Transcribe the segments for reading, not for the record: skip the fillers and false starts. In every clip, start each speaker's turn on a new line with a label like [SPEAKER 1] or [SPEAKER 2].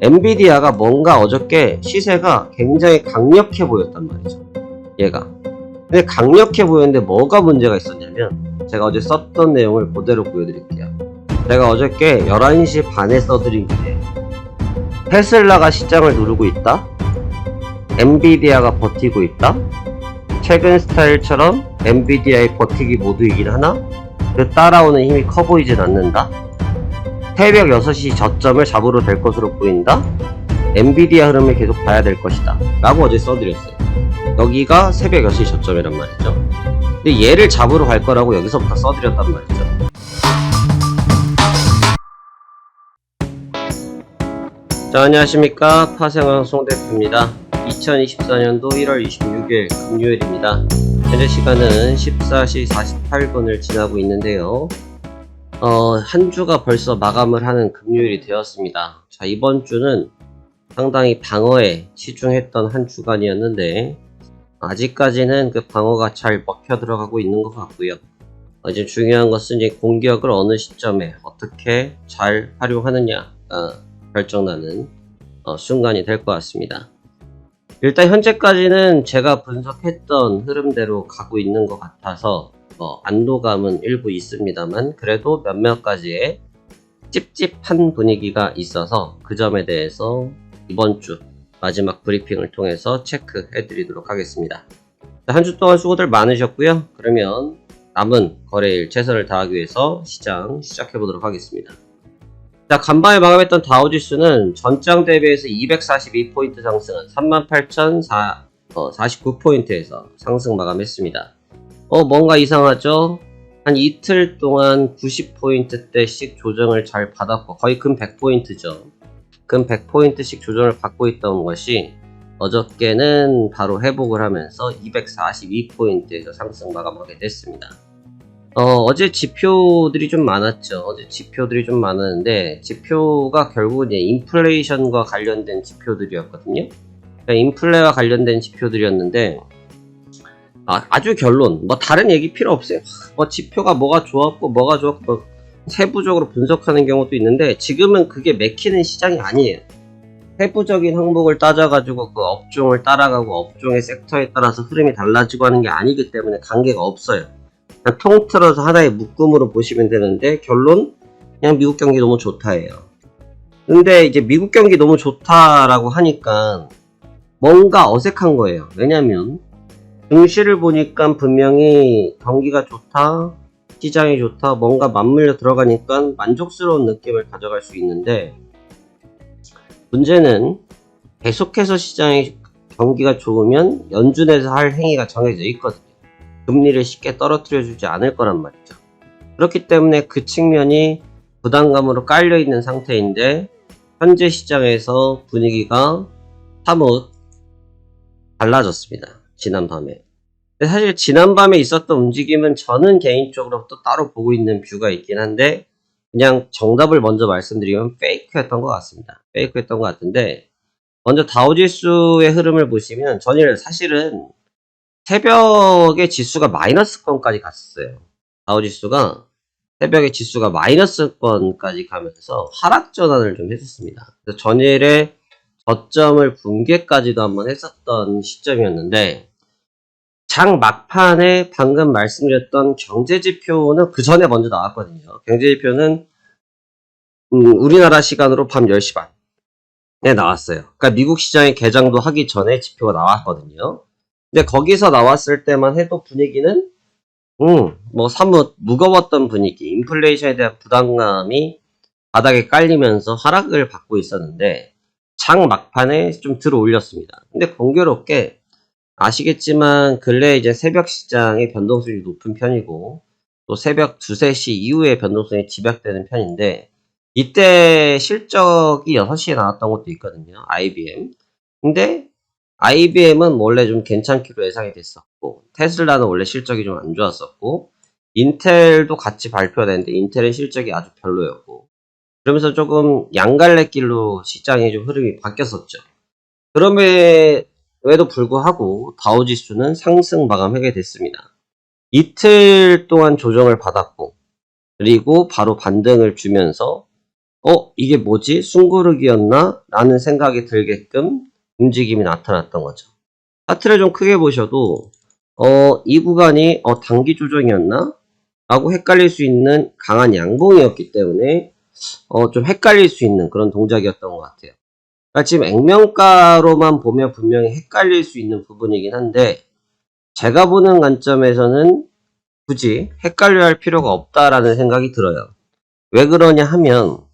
[SPEAKER 1] 엔비디아가 뭔가 어저께 시세가 굉장히 강력해 보였단 말이죠. 얘가. 근데 강력해 보였는데 뭐가 문제가 있었냐면 제가 어제 썼던 내용을 그대로 보여드릴게요. 제가 어저께 11시 반에 써드린 게 테슬라가 시장을 누르고 있다. 엔비디아가 버티고 있다. 최근 스타일처럼 엔비디아의 버티기 모드이긴 하나 그 따라오는 힘이 커 보이진 않는다. 새벽 6시 저점을 잡으러 될 것으로 보인다. 엔비디아 흐름을 계속 봐야 될 것이다 라고 어제 써드렸어요. 여기가 새벽 6시 저점이란 말이죠. 근데 얘를 잡으러 갈 거라고 여기서부터 써드렸단 말이죠. 자, 안녕하십니까. 파생왕 송대표입니다. 2024년도 1월 26일 금요일입니다. 현재 시간은 14시 48분을 지나고 있는데요. 한 주가 벌써 마감을 하는 금요일이 되었습니다. 자, 이번 주는 상당히 방어에 치중했던 한 주간이었는데 아직까지는 그 방어가 잘 먹혀 들어가고 있는 것 같고요. 이제 중요한 것은 이제 공격을 어느 시점에 어떻게 잘 활용하느냐가 결정나는 순간이 될 것 같습니다. 일단 현재까지는 제가 분석했던 흐름대로 가고 있는 것 같아서 안도감은 일부 있습니다만 그래도 몇몇 가지의 찝찝한 분위기가 있어서 그 점에 대해서 이번 주 마지막 브리핑을 통해서 체크해 드리도록 하겠습니다. 한 주 동안 수고들 많으셨고요. 그러면 남은 거래일 최선을 다하기 위해서 시장 시작해 보도록 하겠습니다. 자, 간밤에 마감했던 다우지수는 전장 대비해서 242포인트 상승한 38,049포인트에서 상승 마감했습니다. 뭔가 이상하죠? 한 이틀 동안 90포인트대씩 조정을 잘 받았고 거의 근 100포인트죠. 근 100포인트씩 조정을 받고 있던 것이 어저께는 바로 회복을 하면서 242포인트에서 상승 마감하게 됐습니다. 어제 지표들이 좀 많았죠. 어제 지표들이 좀 많았는데 지표가 결국은 인플레이션과 관련된 지표들이었거든요. 그러니까 인플레와 관련된 지표들이었는데 아주 결론, 다른 얘기 필요 없어요. 지표가 뭐가 좋았고 뭐가 좋았고 세부적으로 분석하는 경우도 있는데 지금은 그게 맥히는 시장이 아니에요. 세부적인 항목을 따져가지고 그 업종을 따라가고 업종의 섹터에 따라서 흐름이 달라지고 하는 게 아니기 때문에 관계가 없어요. 그냥 통틀어서 하나의 묶음으로 보시면 되는데 결론, 그냥 미국 경기 너무 좋다예요. 근데 이제 미국 경기 너무 좋다라고 하니까 뭔가 어색한 거예요. 왜냐면 증시를 보니까 분명히 경기가 좋다, 시장이 좋다, 뭔가 맞물려 들어가니까 만족스러운 느낌을 가져갈 수 있는데 문제는 계속해서 시장의 경기가 좋으면 연준에서 할 행위가 정해져 있거든요. 금리를 쉽게 떨어뜨려 주지 않을 거란 말이죠. 그렇기 때문에 그 측면이 부담감으로 깔려 있는 상태인데 현재 시장에서 분위기가 사뭇 달라졌습니다. 지난밤에. 근데 사실 지난밤에 있었던 움직임은 저는 개인적으로 또 따로 보고 있는 뷰가 있긴 한데 그냥 정답을 먼저 말씀드리면 페이크였던 것 같습니다. 페이크였던 것 같은데 먼저 다우지수의 흐름을 보시면 전일 사실은 새벽에 지수가 마이너스권까지 갔었어요. 다우지수가 새벽에 지수가 마이너스권까지 가면서 하락 전환을 좀 했었습니다. 그래서 전일에 저점을 붕괴까지도 한번 했었던 시점이었는데 장 막판에 방금 말씀드렸던 경제지표는 그 전에 먼저 나왔거든요. 경제지표는 우리나라 시간으로 밤 10시 반에 나왔어요. 그러니까 미국 시장의 개장도 하기 전에 지표가 나왔거든요. 근데 거기서 나왔을 때만 해도 분위기는 사뭇 무거웠던 분위기, 인플레이션에 대한 부담감이 바닥에 깔리면서 하락을 받고 있었는데 장 막판에 좀 들어 올렸습니다. 근데 공교롭게 아시겠지만 근래 이제 새벽 시장의 변동성이 높은 편이고 또 새벽 2, 3시 이후에 변동성이 집약되는 편인데 이때 실적이 6시에 나왔던 것도 있거든요. IBM. 근데 IBM은 원래 좀 괜찮기로 예상이 됐었고 테슬라는 원래 실적이 좀 안 좋았었고 인텔도 같이 발표가 됐는데 인텔의 실적이 아주 별로였고 그러면서 조금 양갈래길로 시장의 좀 흐름이 바뀌었었죠. 그럼에도 불구하고 다우지수는 상승 마감하게 됐습니다. 이틀 동안 조정을 받았고 그리고 바로 반등을 주면서 이게 뭐지? 숨고르기였나? 라는 생각이 들게끔 움직임이 나타났던 거죠. 차트를 좀 크게 보셔도 이 구간이 단기 조정이었나? 라고 헷갈릴 수 있는 강한 양봉이었기 때문에 좀 헷갈릴 수 있는 그런 동작이었던 것 같아요. 그러니까 지금 액면가로만 보면 분명히 헷갈릴 수 있는 부분이긴 한데 제가 보는 관점에서는 굳이 헷갈려 할 필요가 없다라는 생각이 들어요. 왜 그러냐 하면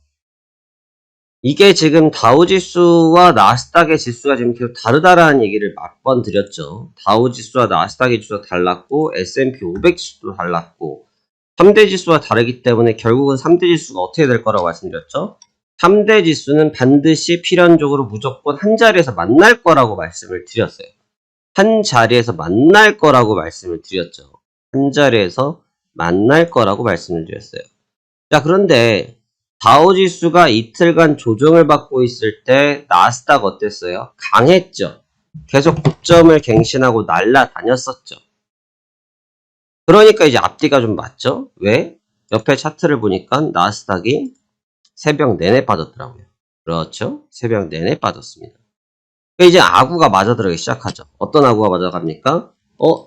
[SPEAKER 1] 이게 지금 다우지수와 나스닥의 지수가 지금 계속 다르다라는 얘기를 몇 번 드렸죠. 다우지수와 나스닥의 지수가 달랐고 S&P 500 지수도 달랐고 3대 지수와 다르기 때문에 결국은 3대 지수가 어떻게 될 거라고 말씀드렸죠. 3대 지수는 반드시 필연적으로 무조건 한 자리에서 만날 거라고 말씀을 드렸어요. 한 자리에서 만날 거라고 말씀을 드렸죠. 한 자리에서 만날 거라고 말씀을 드렸어요. 자, 그런데 다우지수가 이틀간 조정을 받고 있을 때 나스닥 어땠어요? 강했죠. 계속 고점을 갱신하고 날아다녔었죠. 그러니까 이제 앞뒤가 좀 맞죠? 왜? 옆에 차트를 보니까 나스닥이 새벽 내내 빠졌더라고요. 그렇죠? 새벽 내내 빠졌습니다. 이제 아구가 맞아들어가기 시작하죠. 어떤 아구가 맞아갑니까?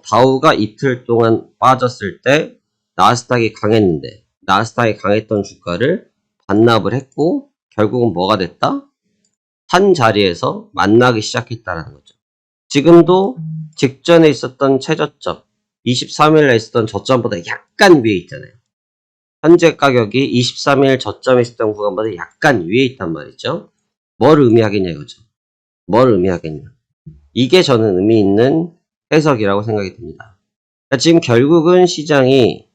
[SPEAKER 1] 다우가 이틀 동안 빠졌을 때 나스닥이 강했는데 나스닥이 강했던 주가를 반납을 했고 결국은 뭐가 됐다? 한 자리에서 만나기 시작했다는 거죠. 지금도 직전에 있었던 최저점 23일에 있었던 저점보다 약간 위에 있잖아요. 현재 가격이 23일 저점에 있었던 구간보다 약간 위에 있단 말이죠. 뭘 의미하겠냐 이거죠. 뭘 의미하겠냐. 이게 저는 의미 있는 해석이라고 생각이 듭니다. 그러니까 지금 결국은 시장이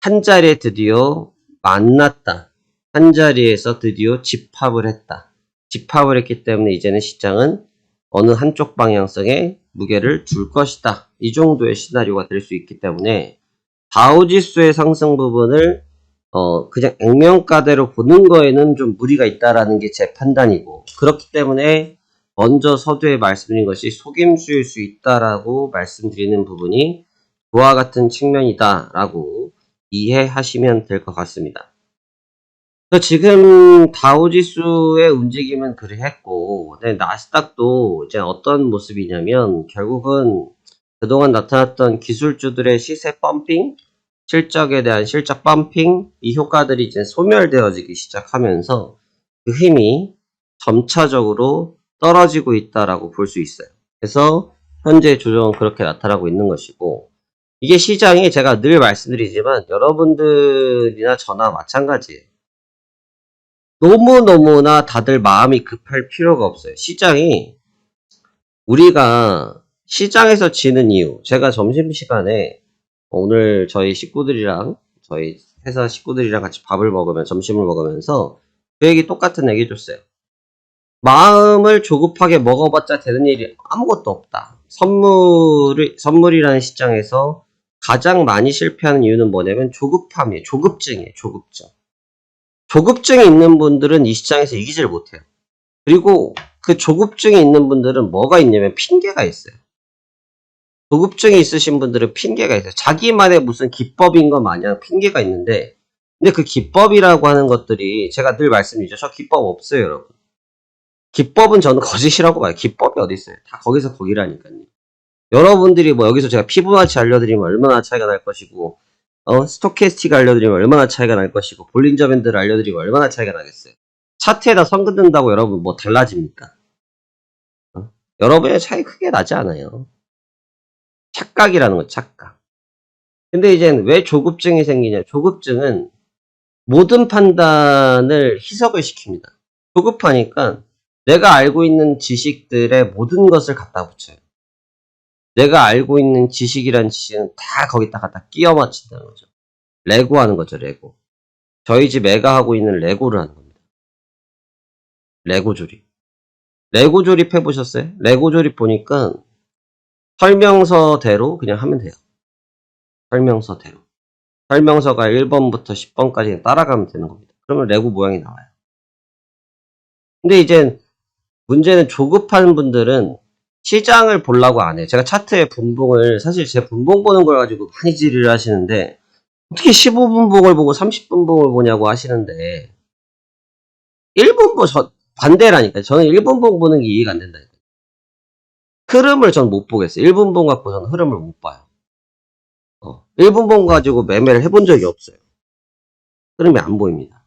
[SPEAKER 1] 한 자리에 드디어 만났다. 한 자리에서 드디어 집합을 했다. 집합을 했기 때문에 이제는 시장은 어느 한쪽 방향성에 무게를 둘 것이다. 이 정도의 시나리오가 될 수 있기 때문에 다우지수의 상승 부분을 그냥 액면가대로 보는 거에는 좀 무리가 있다라는 게 제 판단이고 그렇기 때문에 먼저 서두에 말씀드린 것이 속임수일 수 있다라고 말씀드리는 부분이 그와 같은 측면이다라고 이해하시면 될 것 같습니다. 지금 다우지수의 움직임은 그랬고 나스닥도 이제 어떤 모습이냐면 결국은 그동안 나타났던 기술주들의 시세 펌핑, 실적에 대한 실적 펌핑, 이 효과들이 이제 소멸되어지기 시작하면서 그 힘이 점차적으로 떨어지고 있다라고 볼 수 있어요. 그래서 현재 조정은 그렇게 나타나고 있는 것이고 이게 시장이 제가 늘 말씀드리지만 여러분들이나 저나 마찬가지예요. 너무너무나 다들 마음이 급할 필요가 없어요. 시장이 우리가 시장에서 지는 이유 제가 점심시간에 오늘 저희 식구들이랑 저희 회사 식구들이랑 같이 밥을 먹으면 점심을 먹으면서 그 얘기 똑같은 얘기 해줬어요. 마음을 조급하게 먹어봤자 되는 일이 아무것도 없다. 선물이라는 시장에서 가장 많이 실패하는 이유는 뭐냐면 조급함이에요. 조급증이에요. 조급증. 조급증이 있는 분들은 이 시장에서 이기질 못해요. 그리고 그 조급증이 있는 분들은 뭐가 있냐면 핑계가 있어요. 조급증이 있으신 분들은 핑계가 있어요. 자기만의 무슨 기법인 것 마냥 핑계가 있는데 근데 그 기법이라고 하는 것들이 제가 늘 말씀드리죠. 저 기법 없어요, 여러분. 기법은 저는 거짓이라고 봐요. 기법이 어디 있어요? 다 거기서 거기라니까요. 여러분들이 뭐 여기서 제가 피부나치 알려드리면 얼마나 차이가 날 것이고 스토캐스틱 알려드리면 얼마나 차이가 날 것이고 볼린저 밴드를 알려드리면 얼마나 차이가 나겠어요. 차트에다 선 긋는다고 여러분 뭐 달라집니까? 여러분의 차이 크게 나지 않아요. 착각이라는 거 착각. 근데 이제 왜 조급증이 생기냐. 조급증은 모든 판단을 희석을 시킵니다. 조급하니까 내가 알고 있는 지식들의 모든 것을 갖다 붙여요. 내가 알고 있는 지식이란 지식은 다 거기다 갖다 끼워 맞춘다는 거죠. 레고 하는 거죠, 레고. 저희 집 애가 하고 있는 레고를 하는 겁니다. 레고 조립. 레고 조립 해보셨어요? 레고 조립 보니까 설명서대로 그냥 하면 돼요. 설명서대로. 설명서가 1번부터 10번까지 따라가면 되는 겁니다. 그러면 레고 모양이 나와요. 근데 이제 문제는 조급한 분들은 시장을 보려고 안 해요. 제가 차트의 분봉을 사실 제 분봉 보는 걸 가지고 많이 질의를 하시는데 어떻게 15분봉을 보고 30분봉을 보냐고 하시는데 1분보 반대라니까. 저는 1분봉 보는 게 이해가 안 된다니까. 흐름을 전 못 보겠어요. 1분봉 갖고 저는 흐름을 못 봐요. 1분봉 가지고 매매를 해본 적이 없어요. 흐름이 안 보입니다.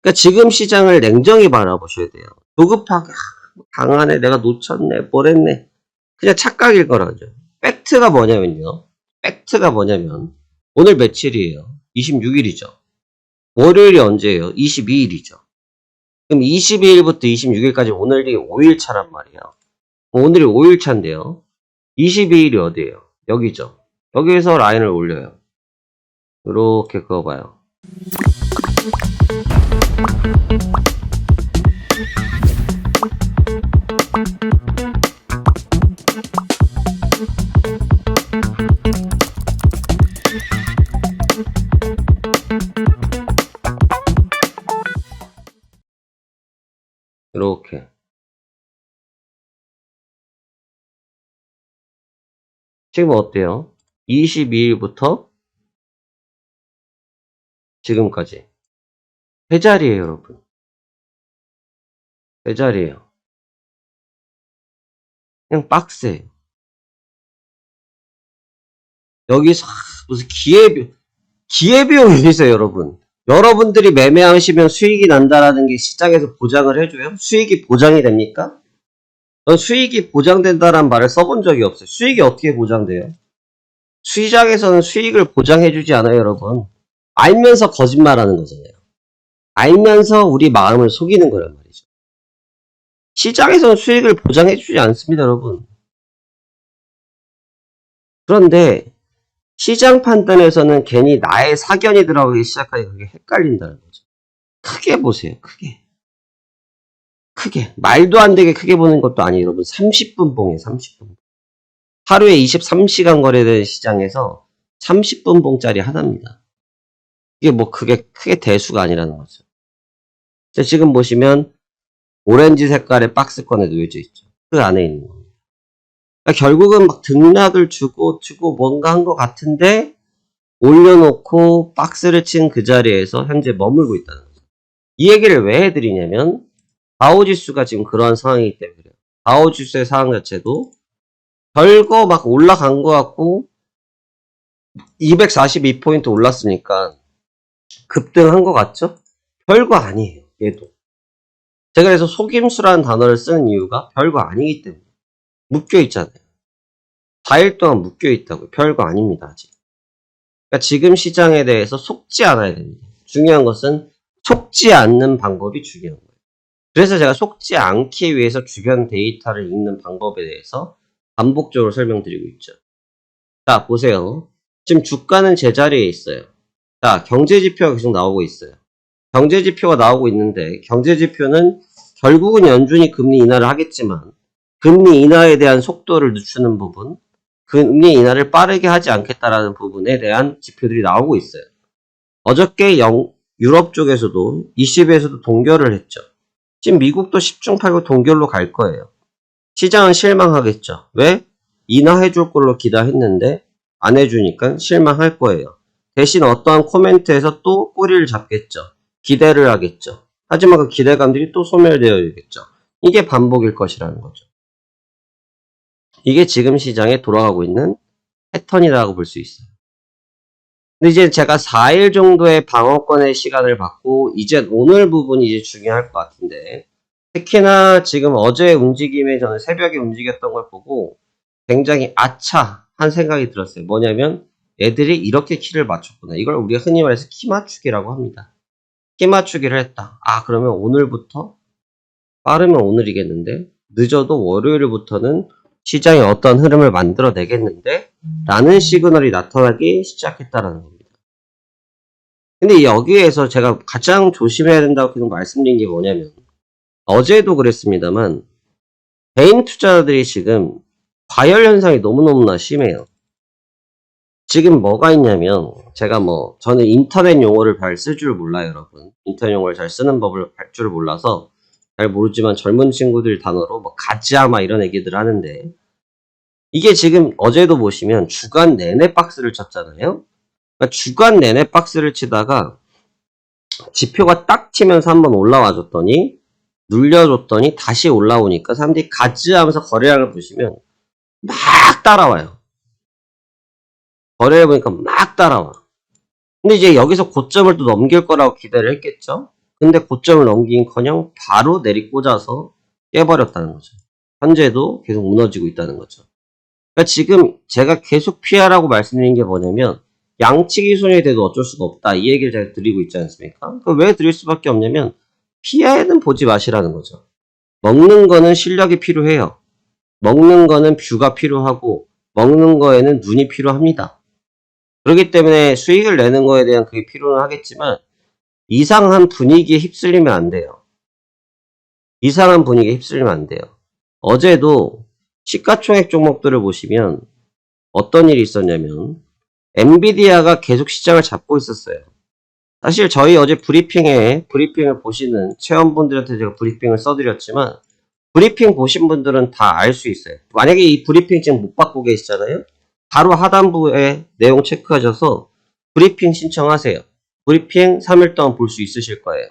[SPEAKER 1] 그러니까 지금 시장을 냉정히 바라보셔야 돼요. 조급하게 강하네, 내가 놓쳤네, 뭘 했네. 그냥 착각일 거라죠. 팩트가 뭐냐면요. 팩트가 뭐냐면 오늘 며칠이에요? 26일이죠. 월요일이 언제예요? 22일이죠. 그럼 22일부터 26일까지 오늘이 5일차란 말이에요. 오늘이 5일차인데요. 22일이 어디예요? 여기죠. 여기에서 라인을 올려요. 이렇게 그어봐요. 이렇게. 지금 어때요? 22일부터 지금까지. 세 자리예요, 여러분. 세 자리예요. 그냥 박스예요. 여기서 무슨 기회비용이 있어요, 여러분. 여러분들이 매매하시면 수익이 난다라는 게 시장에서 보장을 해줘요? 수익이 보장이 됩니까? 전 수익이 보장된다라는 말을 써본 적이 없어요. 수익이 어떻게 보장돼요? 시장에서는 수익을 보장해주지 않아요, 여러분. 알면서 거짓말하는 거잖아요. 알면서 우리 마음을 속이는 거란 말이죠. 시장에서는 수익을 보장해주지 않습니다, 여러분. 그런데 시장 판단에서는 괜히 나의 사견이 들어가기 시작하니까 그게 헷갈린다는 거죠. 크게 보세요, 크게. 크게. 말도 안 되게 크게 보는 것도 아니에요, 여러분. 30분 봉이에요, 30분. 하루에 23시간 거래되는 시장에서 30분 봉짜리 하나입니다. 이게 뭐 그게 크게 대수가 아니라는 거죠. 지금 보시면 오렌지 색깔의 박스권에 놓여져 있죠. 그 안에 있는 겁니다. 그러니까 결국은 막 등락을 주고 뭔가 한 것 같은데 올려놓고 박스를 친 그 자리에서 현재 머물고 있다는 거죠. 이 얘기를 왜 해드리냐면 다우지수가 지금 그러한 상황이기 때문에 그래요. 다우지수의 상황 자체도 별거 막 올라간 것 같고 242포인트 올랐으니까 급등한 것 같죠? 별거 아니에요. 얘도. 제가 그래서 속임수라는 단어를 쓰는 이유가 별거 아니기 때문에. 묶여있잖아요. 4일 동안 묶여있다고요. 별거 아닙니다. 아직. 그러니까 지금 시장에 대해서 속지 않아야 됩니다. 중요한 것은 속지 않는 방법이 중요한 거예요. 그래서 제가 속지 않기 위해서 주변 데이터를 읽는 방법에 대해서 반복적으로 설명드리고 있죠. 자, 보세요. 지금 주가는 제자리에 있어요. 자, 경제지표가 계속 나오고 있어요. 경제지표가 나오고 있는데 경제지표는 결국은 연준이 금리 인하를 하겠지만 금리 인하에 대한 속도를 늦추는 부분, 금리 인하를 빠르게 하지 않겠다라는 부분에 대한 지표들이 나오고 있어요. 어저께 유럽 쪽에서도 ECB에서도 동결을 했죠. 지금 미국도 10중 8구 동결로 갈 거예요. 시장은 실망하겠죠. 왜? 인하해줄 걸로 기대했는데 안 해주니까 실망할 거예요. 대신 어떠한 코멘트에서 또 꼬리를 잡겠죠. 기대를 하겠죠. 하지만 그 기대감들이 또 소멸되어야겠죠. 이게 반복일 것이라는 거죠. 이게 지금 시장에 돌아가고 있는 패턴이라고 볼 수 있어요. 근데 이제 제가 4일 정도의 방어권의 시간을 받고 이제 오늘 부분이 이제 중요할 것 같은데 특히나 지금 어제 움직임에 저는 새벽에 움직였던 걸 보고 굉장히 아차 한 생각이 들었어요. 뭐냐면 애들이 이렇게 키를 맞췄구나. 이걸 우리가 흔히 말해서 키 맞추기라고 합니다. 키 맞추기를 했다. 아, 그러면 오늘부터 빠르면 오늘이겠는데 늦어도 월요일부터는 시장이 어떤 흐름을 만들어내겠는데 라는 시그널이 나타나기 시작했다라는 겁니다. 근데 여기에서 제가 가장 조심해야 된다고 계속 말씀드린 게 뭐냐면 어제도 그랬습니다만 개인 투자자들이 지금 과열 현상이 너무너무나 심해요. 지금 뭐가 있냐면 제가 저는 인터넷 용어를 잘 쓸 줄 몰라요, 여러분. 인터넷 용어를 잘 쓰는 법을 할 줄 몰라서 잘 모르지만 젊은 친구들 단어로 가지아마 이런 얘기들 하는데 이게 지금 어제도 보시면 주간 내내 박스를 쳤잖아요. 그러니까 주간 내내 박스를 치다가 지표가 딱 치면서 한번 올라와 줬더니 눌려줬더니 다시 올라오니까 사람들이 가즈하면서 거래량을 보시면 막 따라와요. 거래를 보니까 막 따라와. 근데 이제 여기서 고점을 또 넘길 거라고 기대를 했겠죠. 근데 고점을 넘기긴커녕 바로 내리꽂아서 깨버렸다는 거죠. 현재도 계속 무너지고 있다는 거죠. 그러니까 지금 제가 계속 피하라고 말씀드린 게 뭐냐면 양치기 손이 돼도 어쩔 수가 없다. 이 얘기를 제가 드리고 있지 않습니까? 왜 드릴 수밖에 없냐면 피해는 보지 마시라는 거죠. 먹는 거는 실력이 필요해요. 먹는 거는 뷰가 필요하고 먹는 거에는 눈이 필요합니다. 그렇기 때문에 수익을 내는 거에 대한 그게 필요는 하겠지만 이상한 분위기에 휩쓸리면 안 돼요. 이상한 분위기에 휩쓸리면 안 돼요. 어제도 시가총액 종목들을 보시면 어떤 일이 있었냐면 엔비디아가 계속 시장을 잡고 있었어요. 사실 저희 어제 브리핑을 보시는 체험분들한테 제가 브리핑을 써드렸지만 브리핑 보신 분들은 다 알 수 있어요. 만약에 이 브리핑 지금 못 받고 계시잖아요. 바로 하단부에 내용 체크하셔서 브리핑 신청하세요. 브리핑 3일 동안 볼 수 있으실 거예요.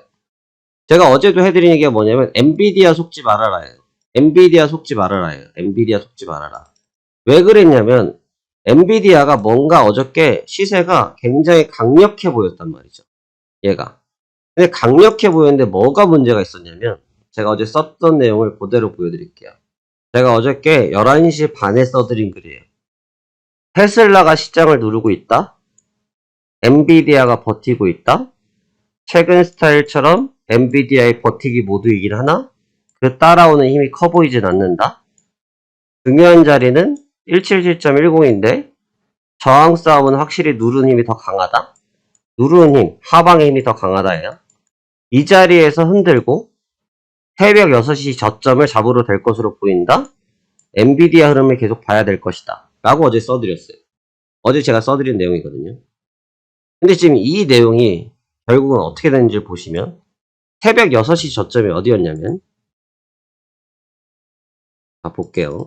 [SPEAKER 1] 제가 어제도 해드린 얘기가 뭐냐면 엔비디아 속지 말아라예요. 엔비디아 속지 말아라예요. 엔비디아 속지 말아라. 왜 그랬냐면 엔비디아가 뭔가 어저께 시세가 굉장히 강력해 보였단 말이죠. 얘가. 근데 강력해 보였는데 뭐가 문제가 있었냐면 제가 어제 썼던 내용을 그대로 보여드릴게요. 제가 어저께 11시 반에 써드린 글이에요. 테슬라가 시장을 누르고 있다. 엔비디아가 버티고 있다. 최근 스타일처럼 엔비디아의 버티기 모드이긴 하나 그 따라오는 힘이 커 보이진 않는다. 중요한 자리는 177.10인데 저항 싸움은 확실히 누르는 힘이 더 강하다. 누르는 힘, 하방의 힘이 더 강하다예요. 이 자리에서 흔들고 새벽 6시 저점을 잡으러 될 것으로 보인다. 엔비디아 흐름을 계속 봐야 될 것이다. 라고 어제 써드렸어요. 어제 제가 써드린 내용이거든요. 근데 지금 이 내용이 결국은 어떻게 되는지 보시면 새벽 6시 저점이 어디였냐면 볼게요.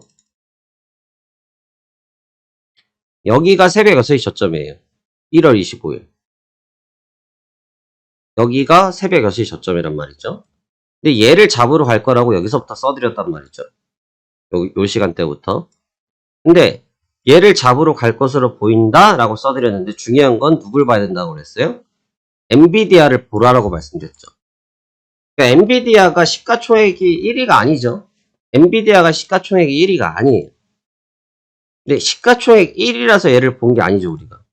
[SPEAKER 1] 여기가 새벽 6시 저점이에요. 1월 25일. 여기가 새벽 6시 저점이란 말이죠. 근데 얘를 잡으러 갈 거라고 여기서부터 써드렸단 말이죠. 요 시간대부터. 근데 얘를 잡으러 갈 것으로 보인다 라고 써드렸는데 중요한 건 누굴 봐야 된다고 그랬어요? 엔비디아를 보라라고 말씀드렸죠. 그러니까 엔비디아가 시가총액이 1위가 아니죠. 엔비디아가 시가총액이 1위가 아니에요. 근데 시가총액 1위라서 얘를 본 게 아니죠, 우리가.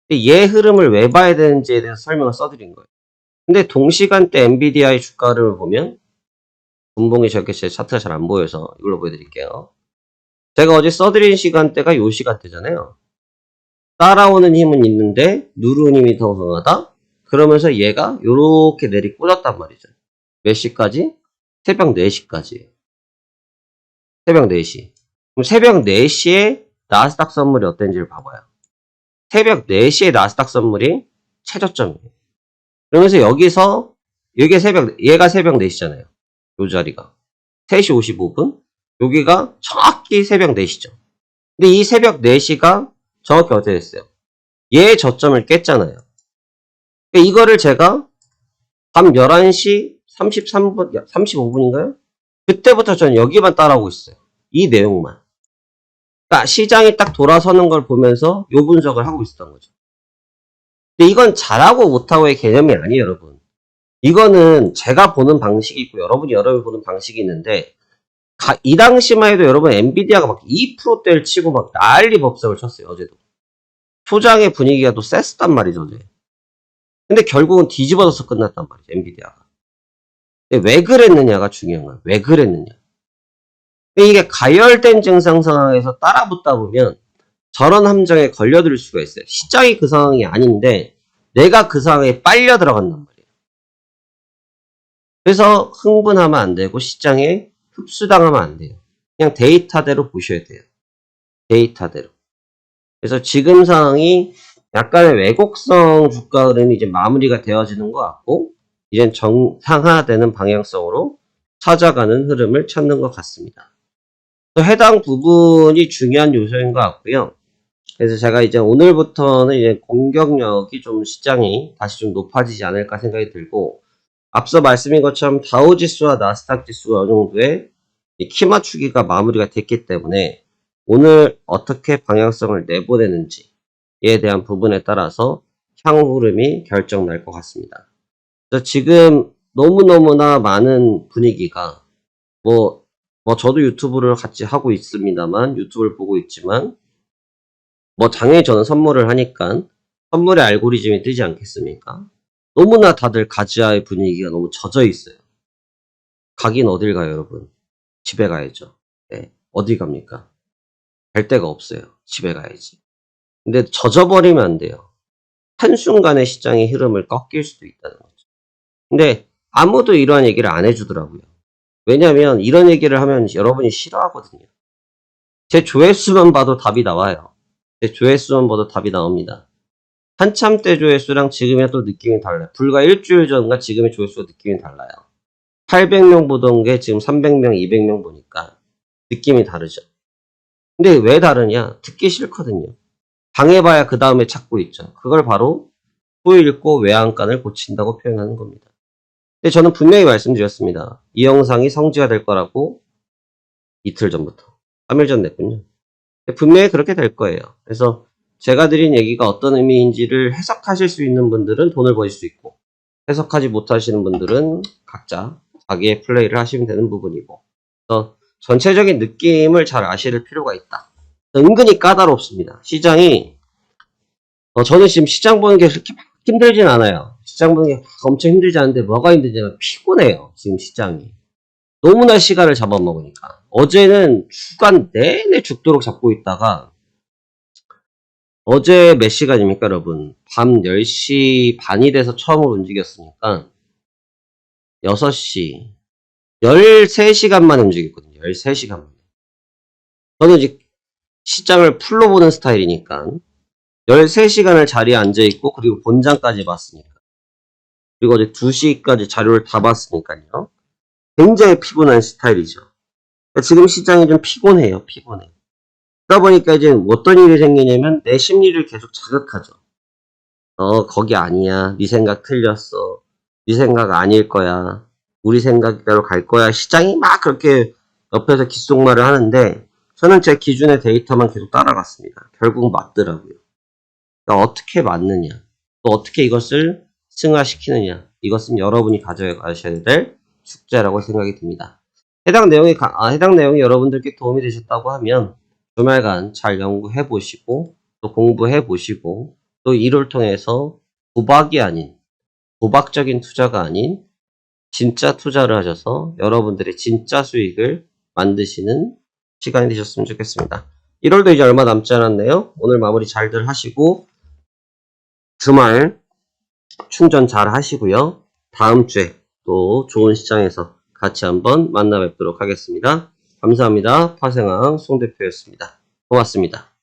[SPEAKER 1] 근데 얘 흐름을 왜 봐야 되는지에 대해서 설명을 써드린 거예요. 근데 동시간대 엔비디아의 주가 흐름을 보면 분봉이 저렇게 제 차트가 잘 안 보여서 이걸로 보여드릴게요. 제가 어제 써드린 시간대가 요 시간대잖아요. 따라오는 힘은 있는데 누르는 힘이 더 강하다? 그러면서 얘가 요렇게 내리꽂았단 말이죠. 몇 시까지? 새벽 4시까지. 새벽 4시. 그럼 새벽 4시에 나스닥 선물이 어땠는지를 봐봐요. 새벽 4시에 나스닥 선물이 최저점이에요. 그러면서 여기서 얘가 새벽 4시잖아요. 요 자리가. 3시 55분. 여기가 정확히 새벽 4시죠. 근데 이 새벽 4시가 정확히 어떻게 됐어요? 얘 저점을 깼잖아요. 그러니까 이거를 제가 밤 11시 33분, 35분인가요? 그때부터 저는 여기만 따라오고 있어요. 이 내용만. 그러니까 시장이 딱 돌아서는 걸 보면서 요 분석을 하고 있었던 거죠. 근데 이건 잘하고 못하고의 개념이 아니에요, 여러분. 이거는 제가 보는 방식이 있고 여러분이 보는 방식이 있는데 이 당시만 해도 여러분 엔비디아가 막 2%대를 치고 막 난리 법석을 쳤어요, 어제도. 초장의 분위기가 또 셌단 말이죠, 어제. 근데 결국은 뒤집어져서 끝났단 말이죠, 엔비디아가. 근데 왜 그랬느냐가 중요한 거예요. 왜 그랬느냐. 이게 가열된 증상 상황에서 따라붙다 보면 저런 함정에 걸려들 수가 있어요. 시장이 그 상황이 아닌데 내가 그 상황에 빨려 들어간단 말이에요. 그래서 흥분하면 안 되고 시장에 흡수당하면 안 돼요. 그냥 데이터대로 보셔야 돼요. 데이터대로. 그래서 지금 상황이 약간의 왜곡성 주가 흐름이 이제 마무리가 되어지는 것 같고 이젠 정상화되는 방향성으로 찾아가는 흐름을 찾는 것 같습니다. 해당 부분이 중요한 요소인 것 같고요. 그래서 제가 이제 오늘부터는 이제 공격력이 좀 시장이 다시 좀 높아지지 않을까 생각이 들고, 앞서 말씀인 것처럼 다우지수와 나스닥 지수가 어느 정도의 키 맞추기가 마무리가 됐기 때문에 오늘 어떻게 방향성을 내보내는지에 대한 부분에 따라서 향후 흐름이 결정 날 것 같습니다. 그래서 지금 너무너무나 많은 분위기가 뭐 저도 유튜브를 같이 하고 있습니다만, 유튜브를 보고 있지만, 당연히 저는 선물을 하니까 선물의 알고리즘이 뜨지 않겠습니까? 너무나 다들 가즈아의 분위기가 너무 젖어 있어요. 가긴 어딜 가요, 여러분? 집에 가야죠. 네. 어디 갑니까? 갈 데가 없어요. 집에 가야지. 근데 젖어버리면 안 돼요. 한순간에 시장의 흐름을 꺾일 수도 있다는 거죠. 근데 아무도 이러한 얘기를 안 해주더라고요. 왜냐면 이런 얘기를 하면 여러분이 싫어하거든요. 제 조회수만 봐도 답이 나와요. 제 조회수만 봐도 답이 나옵니다. 한참 때 조회수랑 지금의 또 느낌이 달라요. 불과 일주일 전과 지금의 조회수가 느낌이 달라요. 800명 보던 게 지금 300명, 200명 보니까 느낌이 다르죠. 근데 왜 다르냐? 듣기 싫거든요. 당해봐야 그 다음에 찾고 있죠. 그걸 바로 후읽고 외양간을 고친다고 표현하는 겁니다. 근데 저는 분명히 말씀드렸습니다. 이 영상이 성지가 될 거라고 이틀 전부터. 3일 전 냈군요. 분명히 그렇게 될 거예요. 그래서 제가 드린 얘기가 어떤 의미인지를 해석하실 수 있는 분들은 돈을 버실 수 있고, 해석하지 못하시는 분들은 각자 자기의 플레이를 하시면 되는 부분이고, 그래서 전체적인 느낌을 잘 아실 필요가 있다. 은근히 까다롭습니다. 시장이, 저는 지금 시장 보는 게 그렇게 막 힘들진 않아요. 시장 보는 게 엄청 힘들지 않은데 뭐가 힘들냐면 피곤해요. 지금 시장이. 너무나 시간을 잡아먹으니까. 어제는 주간 내내 죽도록 잡고 있다가, 어제 몇 시간입니까, 여러분? 밤 10시 반이 돼서 처음으로 움직였으니까, 6시, 13시간만 움직였거든요. 13시간만. 저는 이제 시장을 풀로 보는 스타일이니까, 13시간을 자리에 앉아있고, 그리고 본장까지 봤으니까. 그리고 어제 2시까지 자료를 다 봤으니까요. 굉장히 피곤한 스타일이죠. 그러니까 지금 시장이 좀 피곤해요, 피곤해. 그러다 보니까 이제 어떤 일이 생기냐면, 내 심리를 계속 자극하죠. 거기 아니야. 네 생각 틀렸어. 네 생각 아닐 거야. 우리 생각대로 갈 거야. 시장이 막 그렇게 옆에서 귓속말을 하는데, 저는 제 기준의 데이터만 계속 따라갔습니다. 결국 맞더라고요. 그러니까 어떻게 맞느냐, 또 어떻게 이것을 승화시키느냐, 이것은 여러분이 가져가셔야 될 숙제라고 생각이 듭니다. 해당 내용이 여러분들께 도움이 되셨다고 하면 주말간 잘 연구해 보시고, 또 공부해 보시고, 또 이를 통해서 도박적인 투자가 아닌 진짜 투자를 하셔서 여러분들의 진짜 수익을 만드시는 시간이 되셨으면 좋겠습니다. 1월도 이제 얼마 남지 않았네요. 오늘 마무리 잘들 하시고 주말 충전 잘 하시고요. 다음 주에 또 좋은 시장에서 같이 한번 만나 뵙도록 하겠습니다. 감사합니다. 파생왕 송 대표였습니다. 고맙습니다.